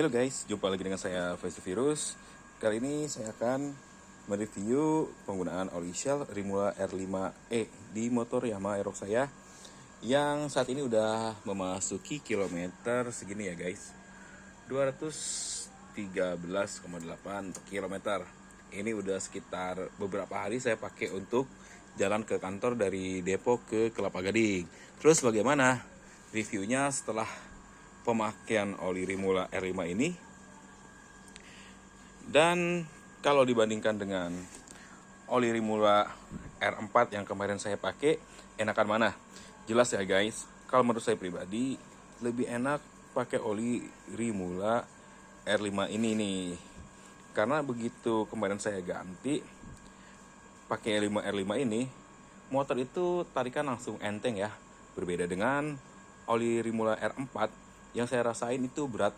Halo guys, jumpa lagi dengan saya Virus. Kali ini saya akan mereview penggunaan oli Shell Rimula R5E di motor Yamaha Aerox saya yang saat ini udah memasuki kilometer segini ya guys, 213,8 kilometer. Ini udah sekitar beberapa hari saya pakai untuk jalan ke kantor dari Depok ke Kelapa Gading. Terus bagaimana reviewnya setelah pemakaian oli Rimula R5 ini? Dan kalau dibandingkan dengan oli Rimula R4 yang kemarin saya pakai, enakan mana? Jelas ya guys, kalau menurut saya pribadi lebih enak pakai oli Rimula R5 ini nih. Karena begitu kemarin saya ganti pakai R5 ini, motor itu tarikan langsung enteng ya. Berbeda dengan oli Rimula R4 yang saya rasain itu berat,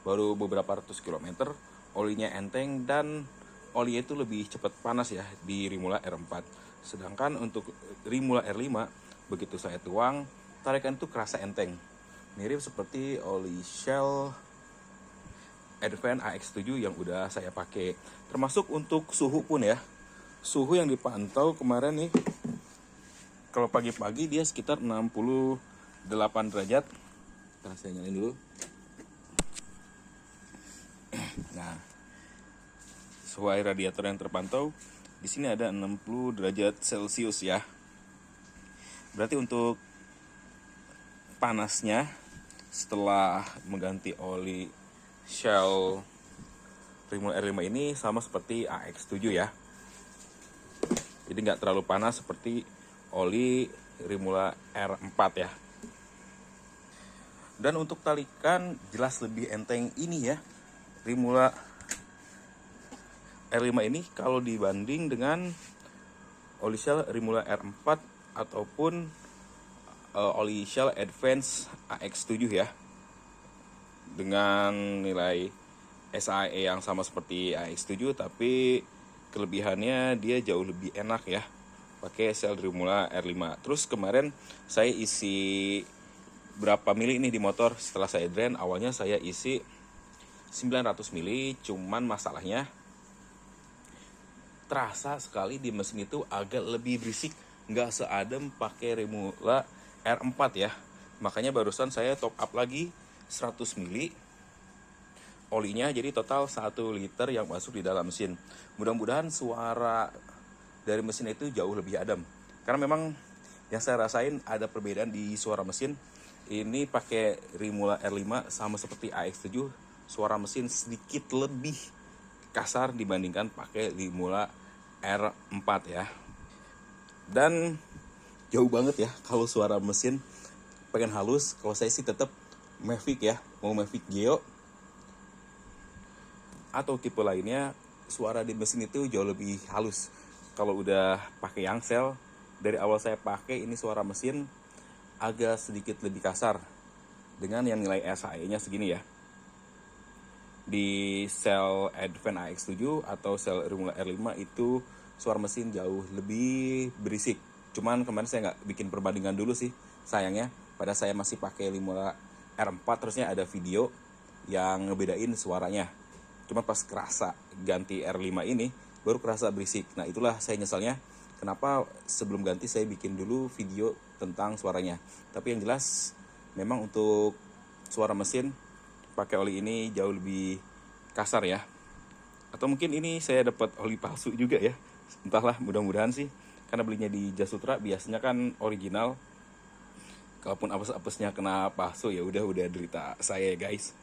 baru beberapa ratus kilometer, olinya enteng dan oli itu lebih cepat panas ya di Rimula R4. Sedangkan untuk Rimula R5, begitu saya tuang, tarikan itu kerasa enteng. Mirip seperti oli Shell Advance AX7 yang udah saya pakai. Termasuk untuk suhu pun ya. Suhu yang dipantau kemarin nih, kalau pagi-pagi dia sekitar 68 derajat. Ntar saya nyalain dulu. Nah, sesuai radiator yang terpantau, di sini ada 60 derajat Celcius ya. Berarti untuk panasnya setelah mengganti oli Shell Rimula R5 ini sama seperti AX7 ya. Jadi nggak terlalu panas seperti oli Rimula R4 ya. Dan untuk talikan jelas lebih enteng ini ya, Rimula R5 ini kalau dibanding dengan oli Shell Rimula R4 ataupun oli Shell Advance AX7 ya, dengan nilai SAE yang sama seperti AX7, tapi kelebihannya dia jauh lebih enak ya pakai Shell Rimula R5. Terus kemarin saya isi berapa mili nih di motor setelah saya drain. Awalnya saya isi 900 mili, cuman masalahnya terasa sekali di mesin itu agak lebih berisik, nggak seadem pakai Rimula R4 ya. Makanya barusan saya top up lagi 100 mili olinya, jadi total 1 liter yang masuk di dalam mesin. Mudah-mudahan suara dari mesin itu jauh lebih adem, karena memang yang saya rasain ada perbedaan di suara mesin. Ini pakai Rimula R5 sama seperti AX7, suara mesin sedikit lebih kasar dibandingkan pakai Rimula R4 ya. Dan jauh banget ya kalau suara mesin pengen halus. Kalau saya sih tetap Mavic ya, mau Mavic Geo atau tipe lainnya, suara di mesin itu jauh lebih halus. Kalau udah pakai yang Shell, dari awal saya pakai ini suara mesin agak sedikit lebih kasar dengan yang nilai SAE-nya segini ya. Di Shell Advance AX7 atau Shell Rimula R5 itu suara mesin jauh lebih berisik. Cuman kemarin saya nggak bikin perbandingan dulu sih, sayangnya. Pada saya masih pakai Rimula R4, terusnya ada video yang ngebedain suaranya. Cuma pas kerasa ganti R5 ini baru kerasa berisik. Nah itulah saya nyesalnya, kenapa sebelum ganti saya bikin dulu video tentang suaranya. Tapi yang jelas memang untuk suara mesin pakai oli ini jauh lebih kasar ya. Atau mungkin ini saya dapat oli palsu juga ya. Entahlah, mudah-mudahan sih. Karena belinya di Jasutra, biasanya kan original. Kalaupun apes-apesnya kena palsu ya udah derita saya guys.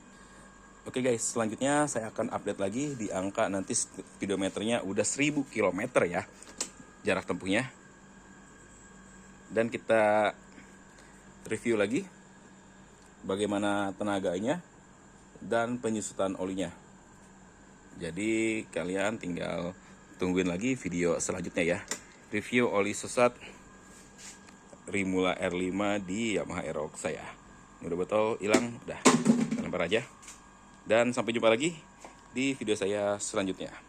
Oke guys, selanjutnya saya akan update lagi di angka nanti speedometernya udah 1000 km ya jarak tempuhnya. Dan kita review lagi bagaimana tenaganya dan penyusutan olinya. Jadi kalian tinggal tungguin lagi video selanjutnya ya. Review oli susat Rimula R5 di Yamaha Aerox saya. Udah botol hilang, udah lempar aja. Dan sampai jumpa lagi di video saya selanjutnya.